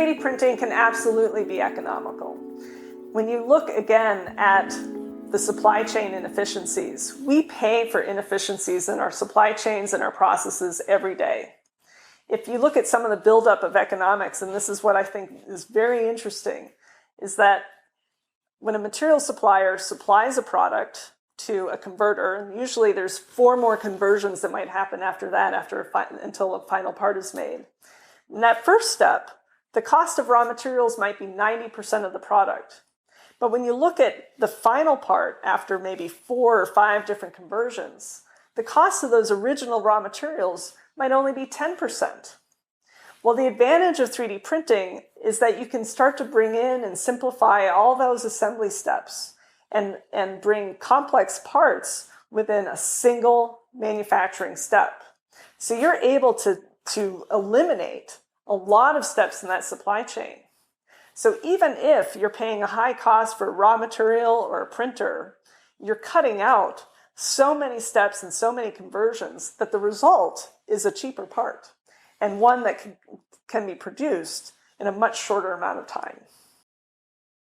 3D printing can absolutely be economical. When you look again at the supply chain inefficiencies, we pay for inefficiencies in our supply chains and our processes every day. If you look at some of the buildup of economics, and this is what I think is very interesting, is that when a material supplier supplies a product to a converter, and usually there's 4 more conversions that might happen after that, until a final part is made. In that first step, the cost of raw materials might be 90% of the product. But when you look at the final part, after maybe 4 or 5 different conversions, the cost of those original raw materials might only be 10%. Well, the advantage of 3D printing is that you can start to bring in and simplify all those assembly steps and bring complex parts within a single manufacturing step. So you're able to eliminate a lot of steps in that supply chain. So even if you're paying a high cost for raw material or a printer, you're cutting out so many steps and so many conversions that the result is a cheaper part and one that can be produced in a much shorter amount of time.